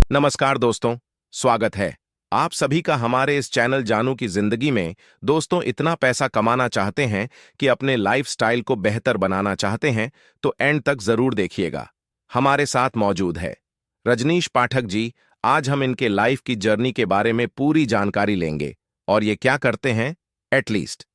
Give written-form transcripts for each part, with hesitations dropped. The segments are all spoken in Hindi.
नमस्कार दोस्तों, स्वागत है आप सभी का हमारे इस चैनल जानू की जिंदगी में। दोस्तों, इतना पैसा कमाना चाहते हैं कि अपने लाइफस्टाइल को बेहतर बनाना चाहते हैं तो एंड तक जरूर देखिएगा। हमारे साथ मौजूद है रजनीश पाठक जी। आज हम इनके लाइफ की जर्नी के बारे में पूरी जानकारी लेंगे और ये क्या करते हैं एटलीस्ट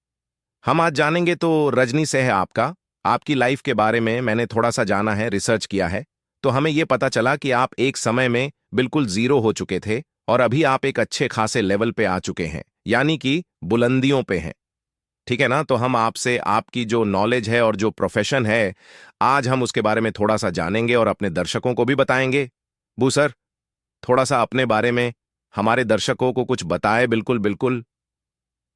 हम आज जानेंगे। तो रजनी से है आपकी लाइफ के बारे में मैंने थोड़ा सा जाना है, रिसर्च किया है। तो हमें यह पता चला कि आप एक समय में बिल्कुल जीरो हो चुके थे और अभी आप एक अच्छे खासे लेवल पे आ चुके हैं, यानी कि बुलंदियों पे हैं। ठीक है ना? तो हम आपसे आपकी जो नॉलेज है और जो प्रोफेशन है, आज हम उसके बारे में थोड़ा सा जानेंगे और अपने दर्शकों को भी बताएंगे। बू सर, थोड़ा सा अपने बारे में हमारे दर्शकों को कुछ बताए। बिल्कुल बिल्कुल।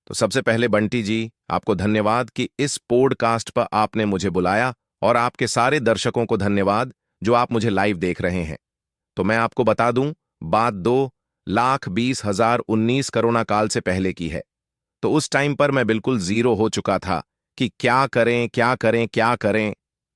तो सबसे पहले बंटी जी, आपको धन्यवाद कि इस पॉडकास्ट पर आपने मुझे बुलाया, और आपके सारे दर्शकों को धन्यवाद जो आप मुझे लाइव देख रहे हैं। तो मैं आपको बता दूं, बात 2,20,19 कोरोना काल से पहले की है। तो उस टाइम पर मैं बिल्कुल जीरो हो चुका था कि क्या करें क्या करें क्या करें।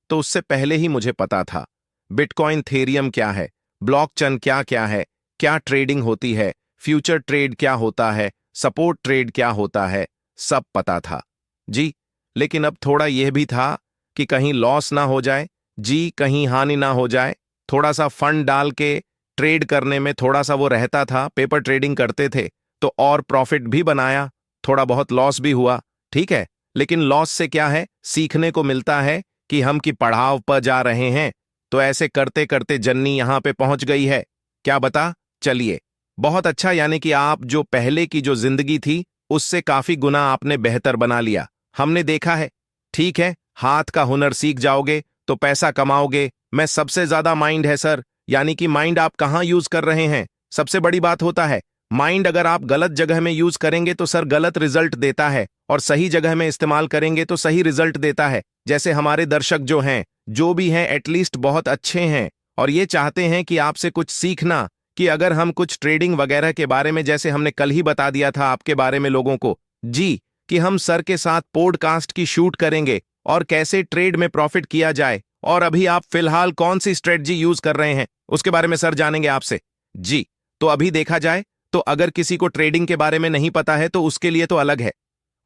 तो उससे पहले ही मुझे पता था बिटकॉइन थेरियम क्या है, ब्लॉकचेन क्या क्या है, क्या ट्रेडिंग होती है, फ्यूचर ट्रेड क्या होता है, सपोर्ट ट्रेड क्या होता है, सब पता था जी। लेकिन अब थोड़ा यह भी था कि कहीं लॉस ना हो जाए जी, कहीं हानि ना हो जाए। थोड़ा सा फंड डाल के ट्रेड करने में थोड़ा सा वो रहता था, पेपर ट्रेडिंग करते थे तो और प्रॉफिट भी बनाया, थोड़ा बहुत लॉस भी हुआ। ठीक है, लेकिन लॉस से क्या है, सीखने को मिलता है कि हम की पड़ाव पर जा रहे हैं। तो ऐसे करते करते जन्नी यहां पे पहुंच गई है। क्या बता? चलिए, बहुत अच्छा। यानी कि आप जो पहले की जो जिंदगी थी उससे काफी गुना आपने बेहतर बना लिया, हमने देखा है। ठीक है, हाथ का हुनर सीख जाओगे तो पैसा कमाओगे। मैं सबसे ज्यादा माइंड है सर, यानी कि माइंड आप कहां यूज कर रहे हैं, सबसे बड़ी बात होता है। माइंड अगर आप गलत जगह में यूज करेंगे तो सर गलत रिजल्ट देता है, और सही जगह में इस्तेमाल करेंगे तो सही रिजल्ट देता है। जैसे हमारे दर्शक जो हैं, जो भी हैं, एटलीस्ट बहुत अच्छे हैं और ये चाहते हैं कि आपसे कुछ सीखना, कि अगर हम कुछ ट्रेडिंग वगैरह के बारे में, जैसे हमने कल ही बता दिया था आपके बारे में लोगों को जी, कि हम सर के साथ पॉडकास्ट की शूट करेंगे और कैसे ट्रेड में प्रॉफिट किया जाए। और अभी आप फिलहाल कौन सी स्ट्रेटजी यूज कर रहे हैं उसके बारे में सर जानेंगे आपसे जी। तो अभी देखा जाए तो अगर किसी को ट्रेडिंग के बारे में नहीं पता है तो उसके लिए तो अलग है,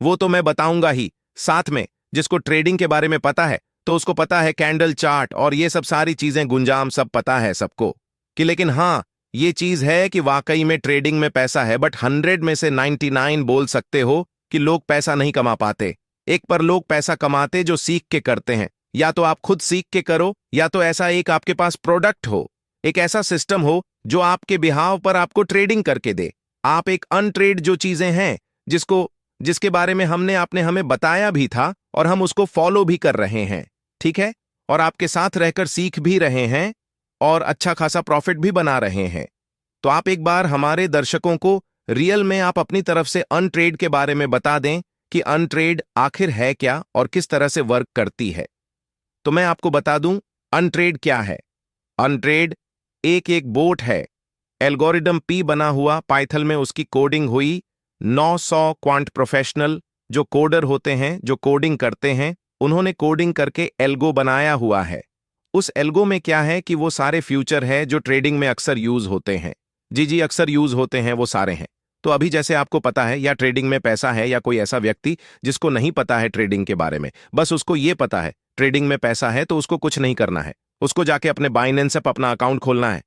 वो तो मैं बताऊंगा ही। साथ में जिसको ट्रेडिंग के बारे में पता है तो उसको पता है कैंडल चार्ट और ये सब सारी चीजें गुंजाम सब पता है सबको। कि लेकिन हाँ, ये चीज है कि वाकई में ट्रेडिंग में पैसा है, बट 100 में से 99 बोल सकते हो कि लोग पैसा नहीं कमा पाते। एक पर लोग पैसा कमाते जो सीख के करते हैं। या तो आप खुद सीख के करो, या तो ऐसा एक आपके पास प्रोडक्ट हो, एक ऐसा सिस्टम हो जो आपके बिहाव पर आपको ट्रेडिंग करके दे। आप एक अनट्रेड जो चीजें हैं, जिसके बारे में हमने आपने हमें बताया भी था और हम उसको फॉलो भी कर रहे हैं। ठीक है, और आपके साथ रहकर सीख भी रहे हैं और अच्छा खासा प्रॉफिट भी बना रहे हैं। तो आप एक बार हमारे दर्शकों को रियल में आप अपनी तरफ से अनट्रेड के बारे में बता दें कि अनट्रेड आखिर है क्या और किस तरह से वर्क करती है। तो मैं आपको बता दूं अनट्रेड क्या है। अनट्रेड एक एक बोट है, एल्गोरिदम पी बना हुआ, पाइथन में उसकी कोडिंग हुई। 900 क्वांट प्रोफेशनल जो कोडर होते हैं, जो कोडिंग करते हैं, उन्होंने कोडिंग करके एल्गो बनाया हुआ है। उस एल्गो में क्या है कि वो सारे फ्यूचर है जो ट्रेडिंग में अक्सर यूज होते हैं। जी जी, अक्सर यूज होते हैं, वो सारे हैं। तो अभी जैसे आपको पता है या ट्रेडिंग में पैसा है, या कोई ऐसा व्यक्ति जिसको नहीं पता है ट्रेडिंग के बारे में, बस उसको ये पता है ट्रेडिंग में पैसा है, तो उसको कुछ नहीं करना है। उसको जाके अपने बाइनेंस पर अपना अकाउंट खोलना है,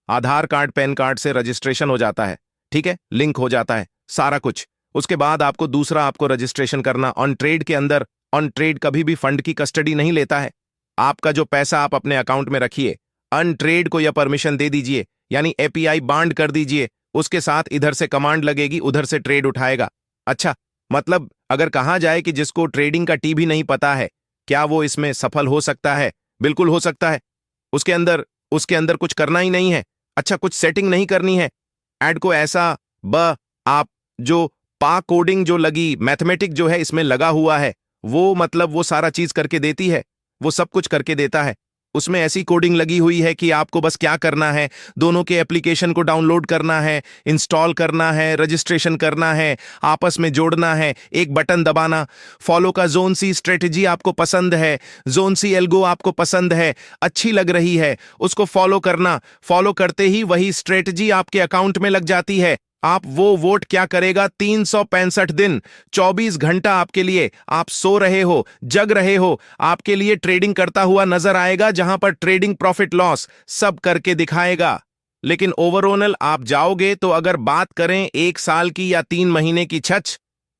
आधार कार्ड पैन कार्ड से रजिस्ट्रेशन हो जाता है। ठीक है, लिंक हो जाता है सारा कुछ। उसके बाद आपको दूसरा आपको रजिस्ट्रेशन करना ऑन ट्रेड के अंदर। ऑन ट्रेड कभी भी फंड की कस्टडी नहीं लेता है। आपका जो पैसा आप अपने अकाउंट में रखिए, अनट्रेड को यह परमिशन दे दीजिए, यानी एपीआई बांड कर दीजिए। उसके साथ इधर से कमांड लगेगी, उधर से ट्रेड उठाएगा। अच्छा, मतलब अगर कहा जाए कि जिसको ट्रेडिंग का टी भी नहीं पता है, क्या वो इसमें सफल हो सकता है? बिल्कुल हो सकता है। उसके अंदर कुछ करना ही नहीं है। अच्छा, कुछ सेटिंग नहीं करनी है। ऐड को ऐसा आप जो पा कोडिंग जो लगी, मैथमेटिक जो है इसमें लगा हुआ है, वो मतलब वो सारा चीज करके देती है, वो सब कुछ करके देता है। उसमें ऐसी कोडिंग लगी हुई है कि आपको बस क्या करना है, दोनों के एप्लीकेशन को डाउनलोड करना है, इंस्टॉल करना है, रजिस्ट्रेशन करना है, आपस में जोड़ना है, एक बटन दबाना। फॉलो का जोन सी स्ट्रेटजी आपको पसंद है, जोन सी एल्गो आपको पसंद है, अच्छी लग रही है, उसको फॉलो करना। फॉलो करते ही वही स्ट्रेटजी आपके अकाउंट में लग जाती है। आप वो वोट क्या करेगा 365 दिन, 24 घंटा आपके लिए, आप सो रहे हो, जग रहे हो, आपके लिए ट्रेडिंग करता हुआ नजर आएगा, जहां पर ट्रेडिंग प्रॉफिट लॉस सब करके दिखाएगा। लेकिन ओवरऑल आप जाओगे तो अगर बात करें 1 साल की या 3 महीने की छच,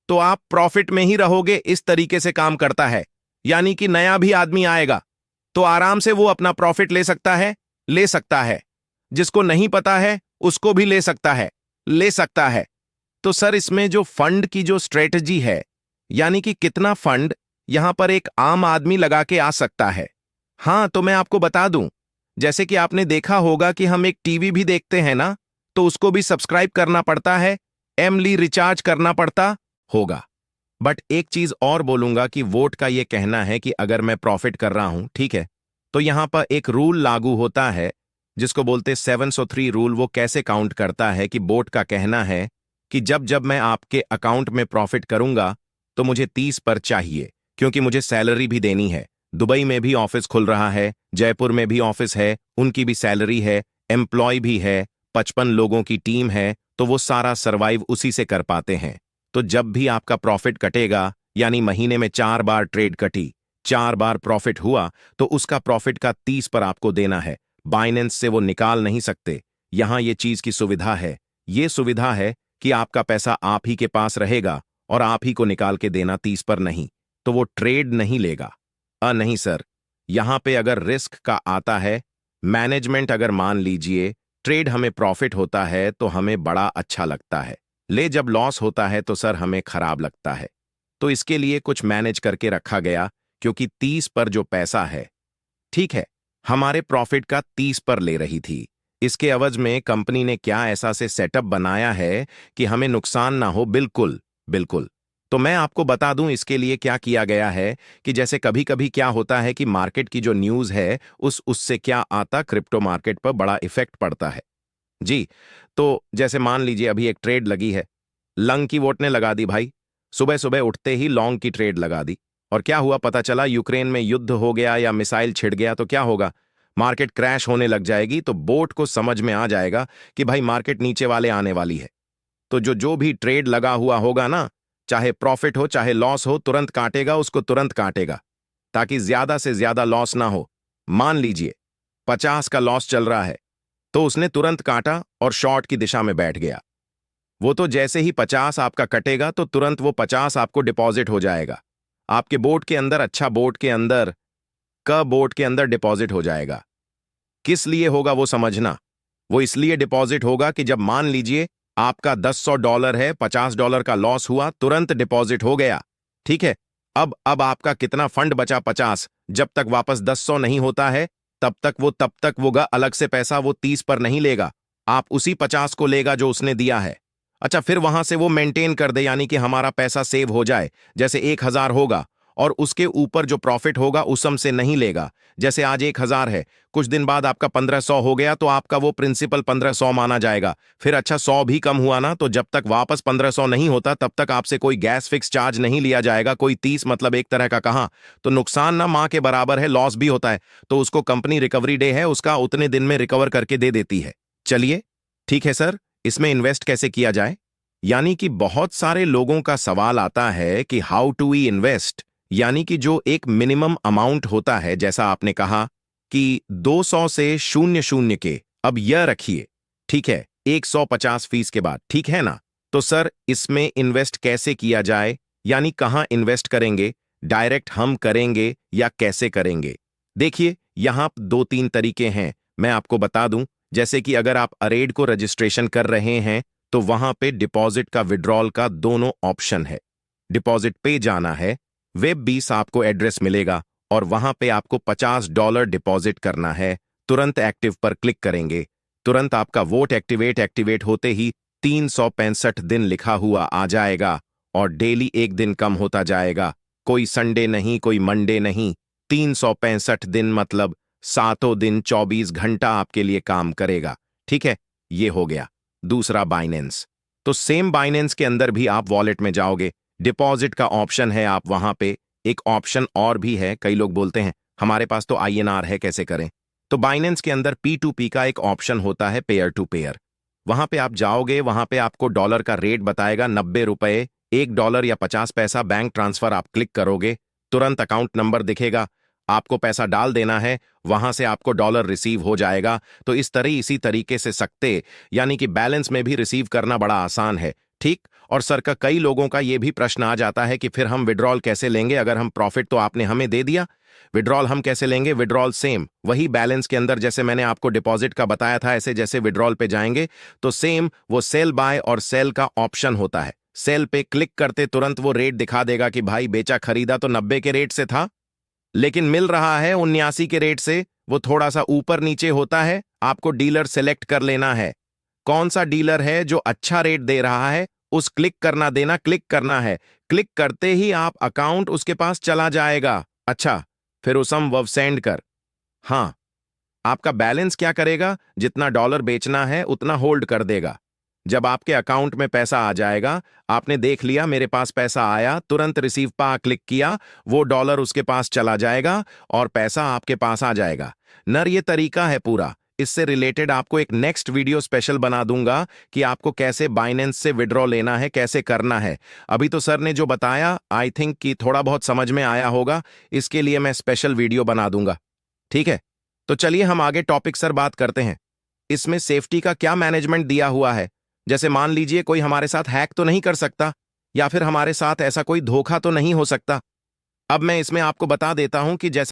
तो आप प्रॉफिट में ही रहोगे। इस तरीके से काम करता है। यानी कि नया भी आदमी आएगा तो आराम से वो अपना प्रॉफिट ले सकता है, ले सकता है। जिसको नहीं पता है उसको भी ले सकता है, ले सकता है। तो सर इसमें जो फंड की जो स्ट्रेटजी है, यानी कि कितना फंड यहां पर एक आम आदमी लगा के आ सकता है। हां, तो मैं आपको बता दूं, जैसे कि आपने देखा होगा कि हम एक टीवी भी देखते हैं ना, तो उसको भी सब्सक्राइब करना पड़ता है, एमली रिचार्ज करना पड़ता होगा। बट एक चीज और बोलूंगा कि वोट का यह कहना है कि अगर मैं प्रॉफिट कर रहा हूं, ठीक है, तो यहां पर एक रूल लागू होता है जिसको बोलते 703 रूल। वो कैसे काउंट करता है कि बोट का कहना है कि जब जब मैं आपके अकाउंट में प्रॉफिट करूंगा तो मुझे 30 पर चाहिए, क्योंकि मुझे सैलरी भी देनी है। दुबई में भी ऑफिस खुल रहा है, जयपुर में भी ऑफिस है, उनकी भी सैलरी है, एम्प्लॉय भी है, 55 लोगों की टीम है, तो वो सारा सरवाइव उसी से कर पाते हैं। तो जब भी आपका प्रॉफिट कटेगा, यानी महीने में 4 बार ट्रेड कटी, 4 बार प्रॉफिट हुआ, तो उसका प्रॉफिट का 30 पर आपको देना है। बाइनेंस से वो निकाल नहीं सकते। यहां ये चीज की सुविधा है, ये सुविधा है कि आपका पैसा आप ही के पास रहेगा और आप ही को निकाल के देना, 30 पर नहीं। तो वो ट्रेड नहीं लेगा। नहीं सर, यहां पे अगर रिस्क का आता है, मैनेजमेंट अगर मान लीजिए ट्रेड हमें प्रॉफिट होता है तो हमें बड़ा अच्छा लगता है, ले जब लॉस होता है तो सर हमें खराब लगता है। तो इसके लिए कुछ मैनेज करके रखा गया, क्योंकि 30 पर जो पैसा है, ठीक है, हमारे प्रॉफिट का 30 पर ले रही थी। इसके एवज में कंपनी ने क्या ऐसा से सेटअप बनाया है कि हमें नुकसान ना हो। बिल्कुल बिल्कुल। तो मैं आपको बता दूं इसके लिए क्या किया गया है कि जैसे कभी कभी क्या होता है कि मार्केट की जो न्यूज है उससे क्या आता, क्रिप्टो मार्केट पर बड़ा इफेक्ट पड़ता है। जी, तो जैसे मान लीजिए अभी एक ट्रेड लगी है, लंग की वोट ने लगा दी भाई, सुबह सुबह उठते ही लॉन्ग की ट्रेड लगा दी। और क्या हुआ पता चला, यूक्रेन में युद्ध हो गया या मिसाइल छिड़ गया, तो क्या होगा, मार्केट क्रैश होने लग जाएगी। तो बोट को समझ में आ जाएगा कि भाई मार्केट नीचे वाले आने वाली है। तो जो जो भी ट्रेड लगा हुआ होगा ना, चाहे प्रॉफिट हो चाहे लॉस हो, तुरंत काटेगा, उसको तुरंत काटेगा, ताकि ज्यादा से ज्यादा लॉस ना हो। मान लीजिए 50 का लॉस चल रहा है, तो उसने तुरंत काटा और शॉर्ट की दिशा में बैठ गया। वो तो जैसे ही 50 आपका कटेगा तो तुरंत वो 50 आपको डिपॉजिट हो जाएगा आपके बोट के अंदर। अच्छा, बोट के अंदर बोट के अंदर डिपॉजिट हो जाएगा। किस लिए होगा वो समझना। वो इसलिए डिपॉजिट होगा कि जब मान लीजिए आपका $100 है, $50 का लॉस हुआ, तुरंत डिपॉजिट हो गया, ठीक है। अब आपका कितना फंड बचा, 50। जब तक वापस 100 नहीं होता है तब तक वो अलग से पैसा वो 30 पर नहीं लेगा, आप उसी 50 को लेगा जो उसने दिया है। अच्छा, फिर वहां से वो मेंटेन कर दे, यानी कि हमारा पैसा सेव हो जाए। जैसे 1000 होगा और उसके ऊपर जो प्रॉफिट होगा उस सम से नहीं लेगा। जैसे आज 1000 है, कुछ दिन बाद आपका 1500 हो गया, तो आपका वो प्रिंसिपल 1500 माना जाएगा। फिर अच्छा 100 भी कम हुआ ना, तो जब तक वापस 1500 नहीं होता तब तक आपसे कोई गैस फिक्स चार्ज नहीं लिया जाएगा, कोई 30, मतलब एक तरह का कहाँ तो नुकसान ना माँ के बराबर है, लॉस भी होता है, तो उसको कंपनी रिकवरी डे है उसका, उतने दिन में रिकवर करके दे देती है। चलिए ठीक है सर, इसमें इन्वेस्ट कैसे किया जाए। यानी कि बहुत सारे लोगों का सवाल आता है कि हाउ टू वी इन्वेस्ट, यानी कि जो एक मिनिमम अमाउंट होता है, जैसा आपने कहा कि 200 से 00 के, अब यह रखिए, ठीक है, 150 के बाद, ठीक है ना। तो सर इसमें इन्वेस्ट कैसे किया जाए, यानी कहां इन्वेस्ट करेंगे, डायरेक्ट हम करेंगे या कैसे करेंगे। देखिए यहां 2-3 तरीके हैं, मैं आपको बता दूं। जैसे कि अगर आप अरेड को रजिस्ट्रेशन कर रहे हैं तो वहां पे डिपॉजिट का विड्रॉल का दोनों ऑप्शन है। डिपॉजिट पे जाना है, वेब 20 आपको एड्रेस मिलेगा और वहां पे आपको $50 डिपॉजिट करना है। तुरंत एक्टिव पर क्लिक करेंगे, तुरंत आपका वोट एक्टिवेट होते ही 365 दिन लिखा हुआ आ जाएगा और डेली एक दिन कम होता जाएगा। कोई संडे नहीं, कोई मंडे नहीं, 365 दिन, मतलब सातों दिन 24 घंटा आपके लिए काम करेगा। ठीक है, ये हो गया। दूसरा बाइनेंस। तो सेम बाइनेंस के अंदर भी आप वॉलेट में जाओगे, डिपॉजिट का ऑप्शन है, आप वहां पे एक ऑप्शन और भी है। कई लोग बोलते हैं हमारे पास तो आईएनआर है, कैसे करें? तो बाइनेंस के अंदर P2P का एक ऑप्शन होता है, पेयर टू पेयर। वहां पे आप जाओगे, वहां पे आपको डॉलर का रेट बताएगा, 90 रुपए, $1 या 50 पैसा। बैंक ट्रांसफर आप क्लिक करोगे, तुरंत अकाउंट नंबर दिखेगा, आपको पैसा डाल देना है, वहां से आपको डॉलर रिसीव हो जाएगा। तो इसी तरीके से सकते, यानी कि बैलेंस में भी रिसीव करना बड़ा आसान है। ठीक। और सर का कई लोगों का यह भी प्रश्न आ जाता है कि फिर हम विड्रॉल कैसे लेंगे? अगर हम प्रॉफिट तो आपने हमें दे दिया, विड्रॉल हम कैसे लेंगे? विड्रॉल सेम वही बैलेंस के अंदर, जैसे मैंने आपको डिपॉजिट का बताया था, ऐसे जैसे विड्रॉल पे जाएंगे तो सेम वो सेल बाय और सेल का ऑप्शन होता है। सेल पे क्लिक करते तुरंत वो रेट दिखा देगा कि भाई बेचा खरीदा तो 90 के रेट से था, लेकिन मिल रहा है 79 के रेट से। वो थोड़ा सा ऊपर नीचे होता है, आपको डीलर सेलेक्ट कर लेना है। कौन सा डीलर है जो अच्छा रेट दे रहा है, उस क्लिक करना देना, क्लिक करना है। क्लिक करते ही आप अकाउंट उसके पास चला जाएगा। अच्छा, फिर उसम वव सेंड कर। हाँ, आपका बैलेंस क्या करेगा? जितना डॉलर बेचना है उतना होल्ड कर देगा। जब आपके अकाउंट में पैसा आ जाएगा, आपने देख लिया मेरे पास पैसा आया, तुरंत रिसीव पा क्लिक किया, वो डॉलर उसके पास चला जाएगा और पैसा आपके पास आ जाएगा। नर, ये तरीका है पूरा। इससे रिलेटेड आपको एक नेक्स्ट वीडियो स्पेशल बना दूंगा कि आपको कैसे बाइनेंस से विड्रॉ लेना है, कैसे करना है। अभी तो सर ने जो बताया, आई थिंक कि थोड़ा बहुत समझ में आया होगा, इसके लिए मैं स्पेशल वीडियो बना दूंगा। ठीक है, तो चलिए हम आगे टॉपिक सर बात करते हैं। इसमें सेफ्टी का क्या मैनेजमेंट दिया हुआ है? जैसे मान लीजिए कोई हमारे साथ हैक तो नहीं कर सकता, या फिर हमारे साथ ऐसा कोई धोखा तो नहीं हो सकता। अब मैं इसमें आपको बता देता हूं कि जैसे